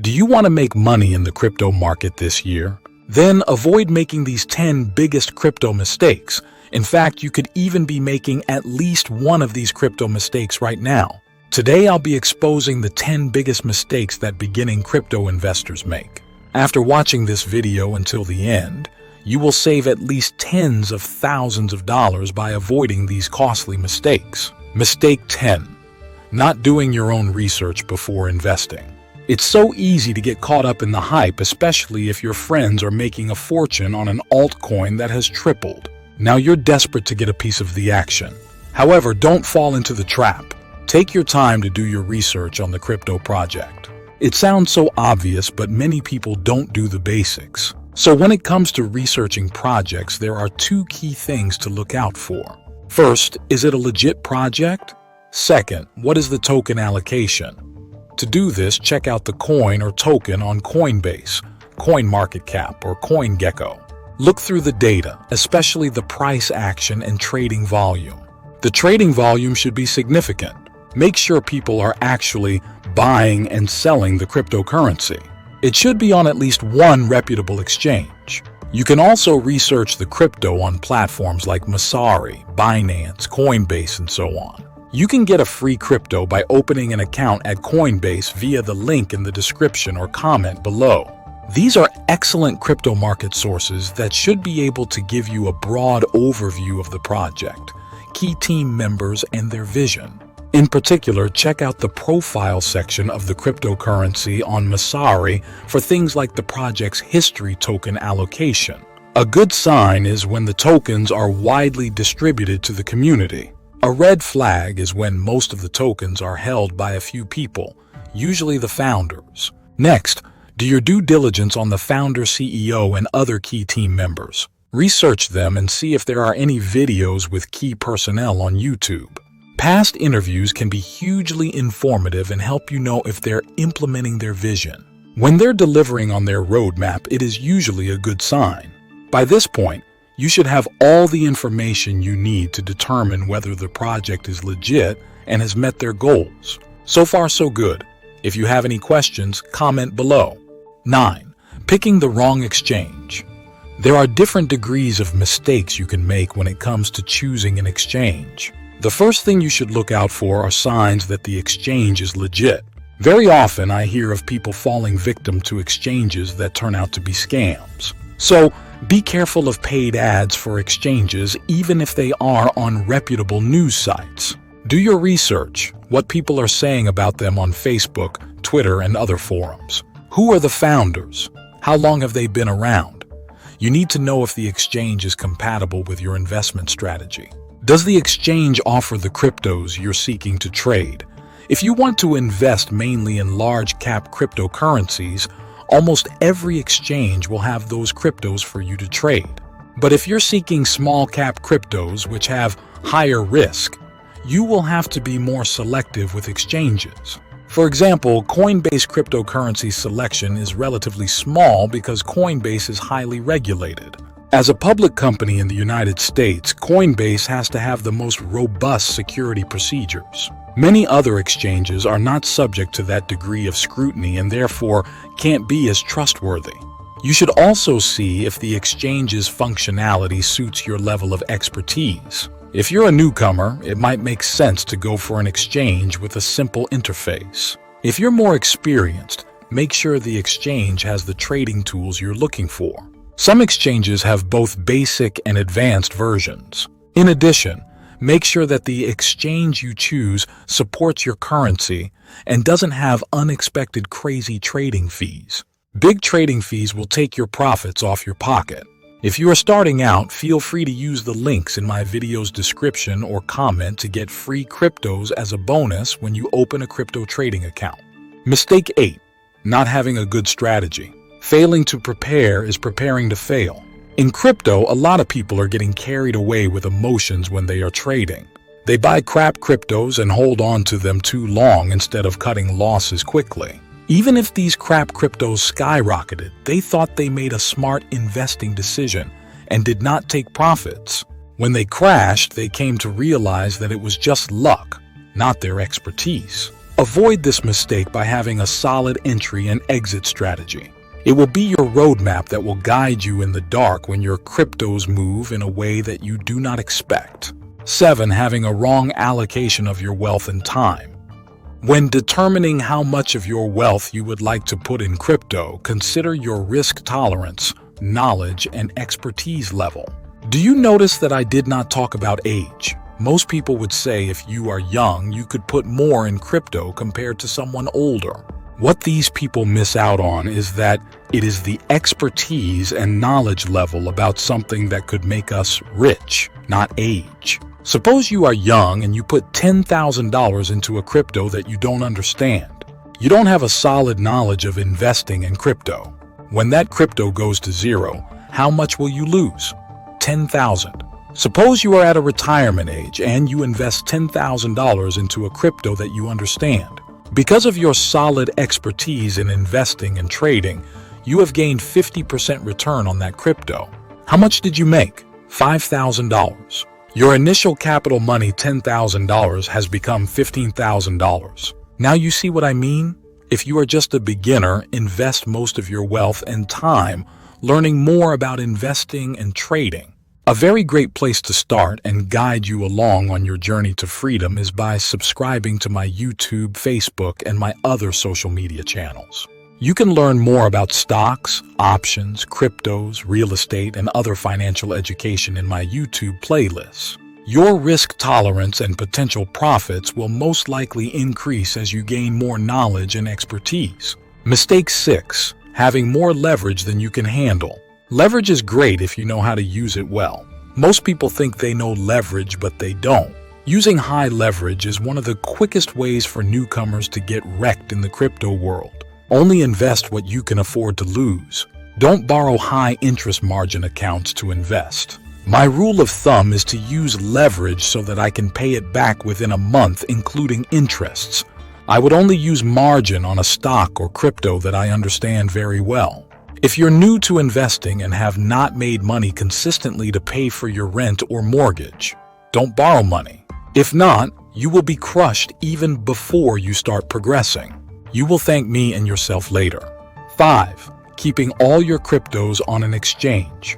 Do you want to make money in the crypto market this year? Then avoid making these 10 biggest crypto mistakes. In fact, you could even be making at least one of these crypto mistakes right now. Today, I'll be exposing the 10 biggest mistakes that beginning crypto investors make. After watching this video until the end, you will save at least tens of thousands of dollars by avoiding these costly mistakes. Mistake 10. Not doing your own research before investing. It's so easy to get caught up in the hype, especially if your friends are making a fortune on an altcoin that has tripled. Now you're desperate to get a piece of the action. However, don't fall into the trap. Take your time to do your research on the crypto project. It sounds so obvious, but many people don't do the basics. So when it comes to researching projects, there are two key things to look out for. First, is it a legit project? Second, what is the token allocation? To do this, check out the coin or token on Coinbase, CoinMarketCap, or CoinGecko. Look through the data, especially the price action and trading volume. The trading volume should be significant. Make sure people are actually buying and selling the cryptocurrency. It should be on at least one reputable exchange. You can also research the crypto on platforms like Masari, Binance, Coinbase, and so on. You can get a free crypto by opening an account at Coinbase via the link in the description or comment below. These are excellent crypto market sources that should be able to give you a broad overview of the project, key team members, and their vision. In particular, check out the profile section of the cryptocurrency on Masari for things like the project's history token allocation. A good sign is when the tokens are widely distributed to the community. A red flag is when most of the tokens are held by a few people, usually the founders. Next, do your due diligence on the founder, CEO, and other key team members. Research them and see if there are any videos with key personnel on YouTube. Past interviews can be hugely informative and help you know if they're implementing their vision. When they're delivering on their roadmap, it is usually a good sign. By this point, you should have all the information you need to determine whether the project is legit and has met their goals. So far, so good. If you have any questions, comment below. 9. Picking the wrong exchange. There are different degrees of mistakes you can make when it comes to choosing an exchange. The first thing you should look out for are signs that the exchange is legit. Very often, I hear of people falling victim to exchanges that turn out to be scams. So, be careful of paid ads for exchanges, even if they are on reputable news sites. Do your research, what people are saying about them on Facebook, Twitter, and other forums. Who are the founders? How long have they been around? You need to know if the exchange is compatible with your investment strategy. Does the exchange offer the cryptos you're seeking to trade? If you want to invest mainly in large-cap cryptocurrencies, almost every exchange will have those cryptos for you to trade. But if you're seeking small-cap cryptos which have higher risk, you will have to be more selective with exchanges. For example, Coinbase cryptocurrency selection is relatively small because Coinbase is highly regulated. As a public company in the United States, Coinbase has to have the most robust security procedures. Many other exchanges are not subject to that degree of scrutiny and therefore can't be as trustworthy. You should also see if the exchange's functionality suits your level of expertise. If you're a newcomer, it might make sense to go for an exchange with a simple interface. If you're more experienced, make sure the exchange has the trading tools you're looking for. Some exchanges have both basic and advanced versions. In addition, make sure that the exchange you choose supports your currency and doesn't have unexpected crazy trading fees. Big trading fees will take your profits off your pocket. If you are starting out, feel free to use the links in my video's description or comment to get free cryptos as a bonus when you open a crypto trading account. Mistake 8. Not having a good strategy. Failing to prepare is preparing to fail. In crypto, a lot of people are getting carried away with emotions when they are trading. They buy crap cryptos and hold on to them too long instead of cutting losses quickly. Even if these crap cryptos skyrocketed, they thought they made a smart investing decision and did not take profits. When they crashed, they came to realize that it was just luck, not their expertise. Avoid this mistake by having a solid entry and exit strategy. It will be your roadmap that will guide you in the dark when your cryptos move in a way that you do not expect. 7. Having a wrong allocation of your wealth and time. When determining how much of your wealth you would like to put in crypto, consider your risk tolerance, knowledge, and expertise level. Do you notice that I did not talk about age? Most people would say if you are young, you could put more in crypto compared to someone older. What these people miss out on is that it is the expertise and knowledge level about something that could make us rich, not age. Suppose you are young and you put $10,000 into a crypto that you don't understand. You don't have a solid knowledge of investing in crypto. When that crypto goes to zero, how much will you lose? $10,000. Suppose you are at a retirement age and you invest $10,000 into a crypto that you understand. Because of your solid expertise in investing and trading, you have gained 50% return on that crypto. How much did you make? $5,000. Your initial capital money, $10,000, has become $15,000. Now you see what I mean? If you are just a beginner, invest most of your wealth and time learning more about investing and trading. A very great place to start and guide you along on your journey to freedom is by subscribing to my YouTube, Facebook, and my other social media channels. You can learn more about stocks, options, cryptos, real estate, and other financial education in my YouTube playlists. Your risk tolerance and potential profits will most likely increase as you gain more knowledge and expertise. Mistake 6. Having more leverage than you can handle. Leverage is great if you know how to use it well. Most people think they know leverage, but they don't. Using high leverage is one of the quickest ways for newcomers to get wrecked in the crypto world. Only invest what you can afford to lose. Don't borrow high interest margin accounts to invest. My rule of thumb is to use leverage so that I can pay it back within a month, including interests. I would only use margin on a stock or crypto that I understand very well. If you're new to investing and have not made money consistently to pay for your rent or mortgage, don't borrow money. If not, you will be crushed even before you start progressing. You will thank me and yourself later. 5. Keeping all your cryptos on an exchange.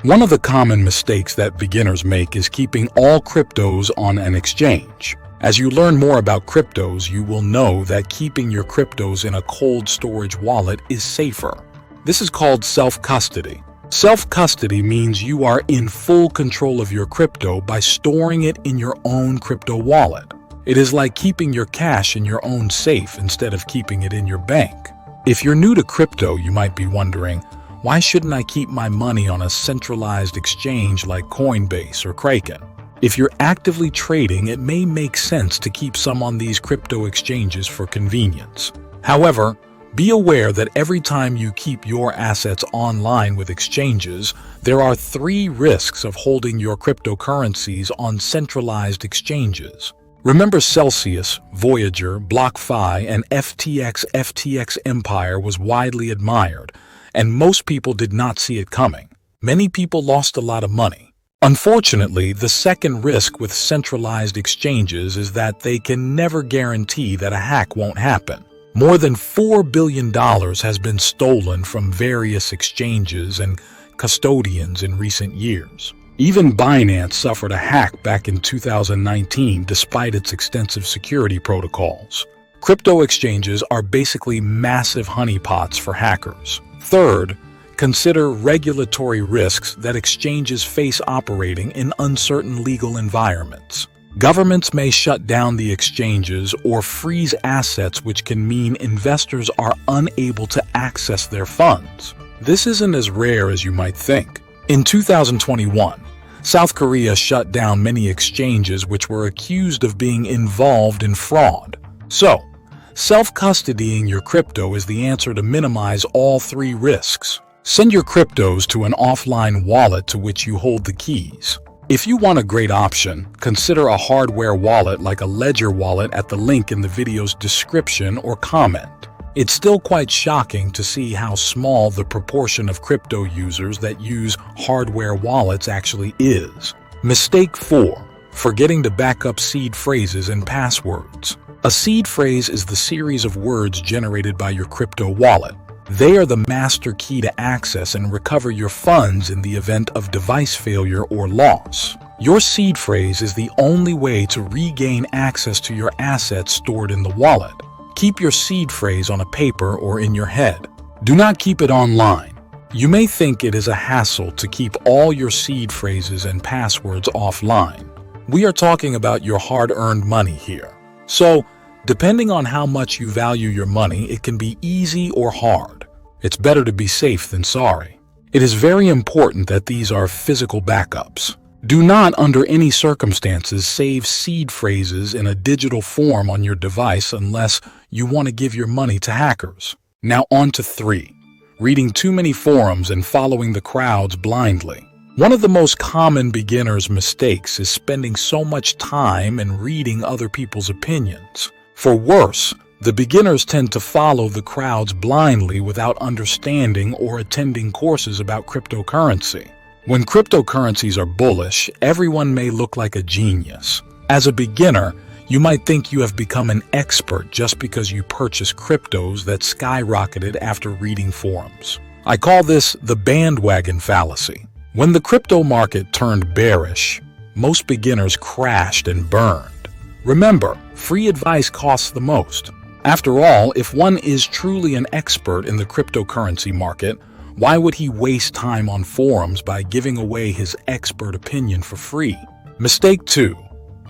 One of the common mistakes that beginners make is keeping all cryptos on an exchange. As you learn more about cryptos, you will know that keeping your cryptos in a cold storage wallet is safer. This is called self-custody. Self-custody means you are in full control of your crypto by storing it in your own crypto wallet. It is like keeping your cash in your own safe instead of keeping it in your bank. If you're new to crypto, you might be wondering, why shouldn't I keep my money on a centralized exchange like Coinbase or Kraken? If you're actively trading, it may make sense to keep some on these crypto exchanges for convenience. However, be aware that every time you keep your assets online with exchanges, there are 3 risks of holding your cryptocurrencies on centralized exchanges. Remember Celsius, Voyager, BlockFi, and FTX. FTX Empire was widely admired, and most people did not see it coming. Many people lost a lot of money. Unfortunately, the second risk with centralized exchanges is that they can never guarantee that a hack won't happen. More than $4 billion has been stolen from various exchanges and custodians in recent years. Even Binance suffered a hack back in 2019 despite its extensive security protocols. Crypto exchanges are basically massive honeypots for hackers. Third, consider regulatory risks that exchanges face operating in uncertain legal environments. Governments may shut down the exchanges or freeze assets, which can mean investors are unable to access their funds. This isn't as rare as you might think. In 2021, South Korea shut down many exchanges which were accused of being involved in fraud. So, self-custodying your crypto is the answer to minimize all 3 risks. Send your cryptos to an offline wallet to which you hold the keys. If you want a great option, consider a hardware wallet like a Ledger wallet at the link in the video's description or comment. It's still quite shocking to see how small the proportion of crypto users that use hardware wallets actually is. Mistake 4. forgetting to back up seed phrases and passwords. A seed phrase is the series of words generated by your crypto wallet. They are the master key to access and recover your funds in the event of device failure or loss. Your seed phrase is the only way to regain access to your assets stored in the wallet. Keep your seed phrase on a paper or in your head. Do not keep it online. You may think it is a hassle to keep all your seed phrases and passwords offline. We are talking about your hard-earned money here. So, depending on how much you value your money, it can be easy or hard. It's better to be safe than sorry. It is very important that these are physical backups. Do not, under any circumstances, save seed phrases in a digital form on your device unless you want to give your money to hackers. Now on to 3. Reading too many forums and following the crowds blindly. One of the most common beginner's mistakes is spending so much time and reading other people's opinions. For worse, the beginners tend to follow the crowds blindly without understanding or attending courses about cryptocurrency. When cryptocurrencies are bullish, everyone may look like a genius. As a beginner, you might think you have become an expert just because you purchased cryptos that skyrocketed after reading forums. I call this the bandwagon fallacy. When the crypto market turned bearish, most beginners crashed and burned. Remember, free advice costs the most. After all, if one is truly an expert in the cryptocurrency market, why would he waste time on forums by giving away his expert opinion for free? Mistake 2.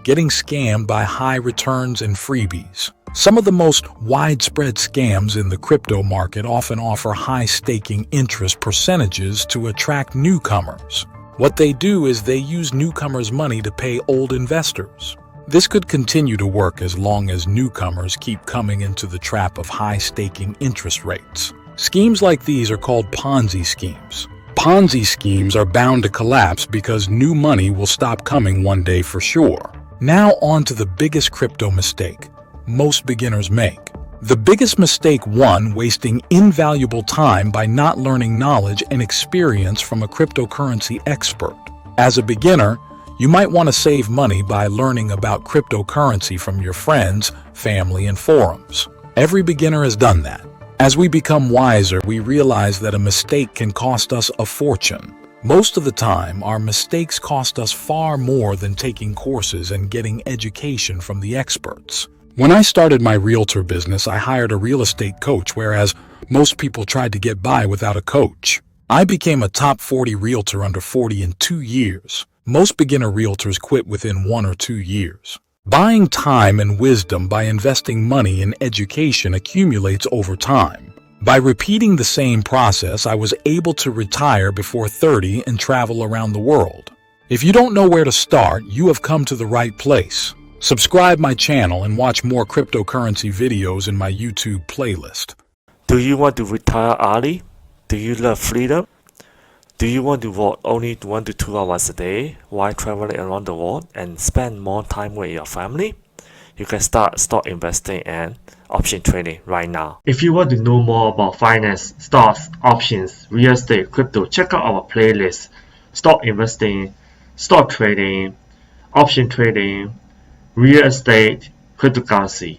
Getting scammed by high returns and freebies. Some of the most widespread scams in the crypto market often offer high staking interest percentages to attract newcomers. What they do is they use newcomers' money to pay old investors. This could continue to work as long as newcomers keep coming into the trap of high staking interest rates. Schemes like these are called Ponzi schemes. Ponzi schemes are bound to collapse because new money will stop coming one day for sure. Now on to the biggest crypto mistake most beginners make. The biggest mistake 1. Wasting invaluable time by not learning knowledge and experience from a cryptocurrency expert. As a beginner, you might want to save money by learning about cryptocurrency from your friends, family, and forums. Every beginner has done that. As we become wiser, we realize that a mistake can cost us a fortune. Most of the time, our mistakes cost us far more than taking courses and getting education from the experts. When I started my realtor business, I hired a real estate coach, whereas most people tried to get by without a coach. I became a top 40 realtor under 40 in 2 years. Most beginner realtors quit within 1 or 2 years. Buying time and wisdom by investing money in education accumulates over time. By repeating the same process, I was able to retire before 30 and travel around the world. If you don't know where to start, you have come to the right place. Subscribe my channel and watch more cryptocurrency videos in my YouTube playlist. Do you want to retire early? Do you love freedom? Do you want to work only 1 to 2 hours a day while traveling around the world and spend more time with your family? You can start stock investing and option trading right now. If you want to know more about finance, stocks, options, real estate, crypto, check out our playlist: stock investing, stock trading, option trading, real estate, cryptocurrency.